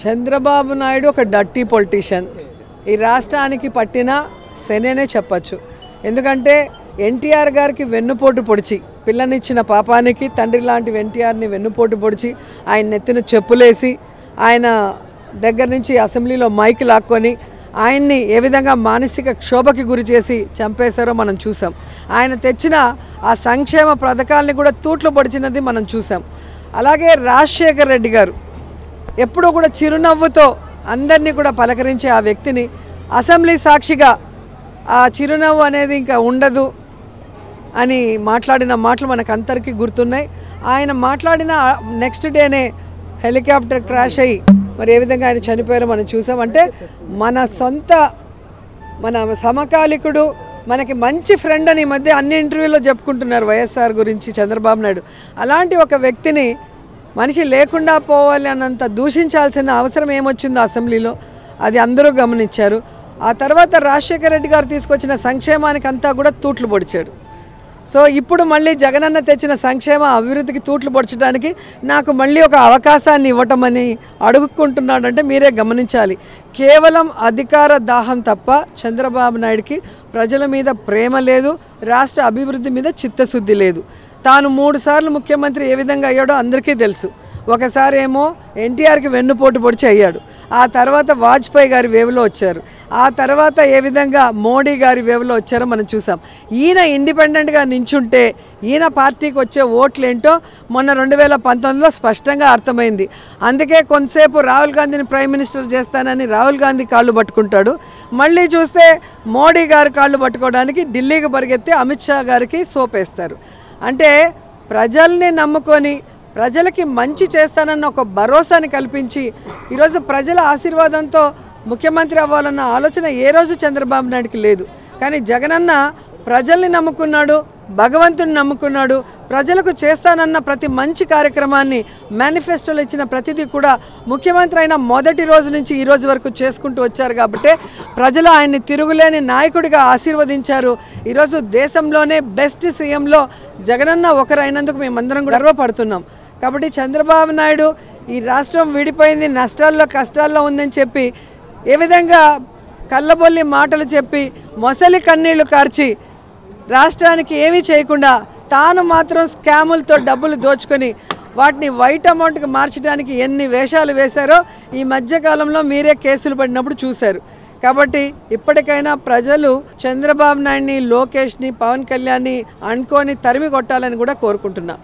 చంద్రబాబు నాయుడు ఒక dirty politician. ఈ రాష్ట్రానికి పట్టిన శనేనే చెప్పచ్చు. ఎందుకంటే ఎన్టీఆర్ గారికి వెన్నుపోటు పొడిచి, పిల్లనిచ్చిన పాపానికి తండ్రి లాంటి ఎన్టీఆర్ని వెన్నుపోటు పొడిచి, ఆయన నెత్తిన చెప్పులేసి, ఆయన దగ్గర నుంచి అసెంబ్లీలో మైక్ లాక్కొని ఆయన్ని ఏ విధంగా మానసిక క్షోభకి గురి చేసి చంపేశారో మనం చూసాం. ఆయన తెచ్చిన ఆ సంక్షేమ పథకాలని కూడా తూట్లు పొడిచినది మనం చూసాం. అలాగే రాజశేఖర్ రెడ్డి గారు ఎప్పుడూ కూడా చిరునవ్వుతో అందరినీ కూడా పలకరించే ఆ వ్యక్తిని అసెంబ్లీ సాక్షిగా ఆ చిరునవ్వు అనేది ఇంకా ఉండదు అని మాట్లాడిన మాటలు మనకు అందరికీ గుర్తున్నాయి. ఆయన మాట్లాడిన నెక్స్ట్ డేనే హెలికాప్టర్ క్రాష్ అయ్యి మరి ఏ విధంగా ఆయన చనిపోయారో మనం చూసాం. అంటే మన సమకాలికుడు, మనకి మంచి ఫ్రెండ్ అని మధ్య అన్ని ఇంటర్వ్యూలో చెప్పుకుంటున్నారు వైఎస్ఆర్ గురించి చంద్రబాబు నాయుడు. అలాంటి ఒక వ్యక్తిని మనిషి లేకుండా పోవాలి అన్నంత దూషించాల్సిన అవసరం ఏమొచ్చిందో అసెంబ్లీలో అది అందరూ గమనించారు. ఆ తర్వాత రాజశేఖర రెడ్డి గారు తీసుకొచ్చిన సంక్షేమానికి అంతా కూడా తూట్లు పొడిచాడు. సో ఇప్పుడు మళ్ళీ జగనన్న తెచ్చిన సంక్షేమ అభివృద్ధికి తూట్లు పొడచడానికి నాకు మళ్ళీ ఒక అవకాశాన్ని ఇవ్వటమని అడుగుకుంటున్నాడంటే మీరే గమనించాలి. కేవలం అధికార దాహం తప్ప చంద్రబాబు నాయుడికి ప్రజల మీద ప్రేమ లేదు, రాష్ట్ర అభివృద్ధి మీద చిత్తశుద్ధి లేదు. తాను 3 సార్లు ముఖ్యమంత్రి ఏ విధంగా అయ్యాడో అందరికీ తెలుసు. ఒకసారి ఏమో ఎన్టీఆర్కి వెన్నుపోటు పొడిచి అయ్యాడు, ఆ తర్వాత వాజ్పేయి గారి వేవ్లో వచ్చారు, ఆ తర్వాత ఏ విధంగా మోడీ గారి వేవ్లో వచ్చారో మనం చూసాం. ఈయన ఇండిపెండెంట్గా నించుంటే ఈయన పార్టీకి వచ్చే ఓట్లేంటో మొన్న 2019లో స్పష్టంగా అర్థమైంది. అందుకే కొంతసేపు రాహుల్ గాంధీని ప్రైమ్ మినిస్టర్ చేస్తానని రాహుల్ గాంధీ కాళ్ళు పట్టుకుంటాడు, మళ్ళీ చూస్తే మోడీ గారి కాళ్ళు పట్టుకోవడానికి ఢిల్లీకి పరిగెత్తి అమిత్ షా గారికి సోపేస్తారు. అంటే ప్రజల్ని నమ్ముకొని ప్రజలకి మంచి చేస్తానన్న ఒక భరోసాని కల్పించి ఈరోజు ప్రజల ఆశీర్వాదంతో ముఖ్యమంత్రి అవ్వాలన్న ఆలోచన ఏ రోజు చంద్రబాబు నాయుడికి లేదు. కానీ జగనన్న ప్రజల్ని నమ్ముకున్నాడు, భగవంతుని నమ్ముకున్నాడు. ప్రజలకు చేస్తానన్న ప్రతి మంచి కార్యక్రమాన్ని మేనిఫెస్టోలో ఇచ్చిన ప్రతిదీ కూడా ముఖ్యమంత్రి అయిన మొదటి రోజు నుంచి ఈ రోజు వరకు చేసుకుంటూ వచ్చారు. కాబట్టి ప్రజలు ఆయన్ని తిరుగులేని నాయకుడిగా ఆశీర్వదించారు. ఈరోజు దేశంలోనే బెస్ట్ సీఎంలో జగనన్న ఒకరైనందుకు మేమందరం గర్వపడుతున్నాం. కాబట్టి చంద్రబాబు నాయుడు ఈ రాష్ట్రం విడిపోయింది, నష్టాల్లో కష్టాల్లో ఉందని చెప్పి ఏ విధంగా కళ్ళబొల్లి మాటలు చెప్పి మొసలి కన్నీళ్లు కార్చి రాష్ట్రానికి ఏమీ చేయకుండా తాను మాత్రం స్కాములతో డబ్బులు దోచుకొని వాటిని వైట్ అమౌంట్కి మార్చడానికి ఎన్ని వేషాలు వేశారో ఈ మధ్యకాలంలో మీరే కేసులు పడినప్పుడు చూశారు. కాబట్టి ఇప్పటికైనా ప్రజలు చంద్రబాబు నాయుడిని, లోకేష్ని, పవన్ కళ్యాణ్ని అనుకొని తరిమి కొట్టాలని కూడా కోరుకుంటున్నా.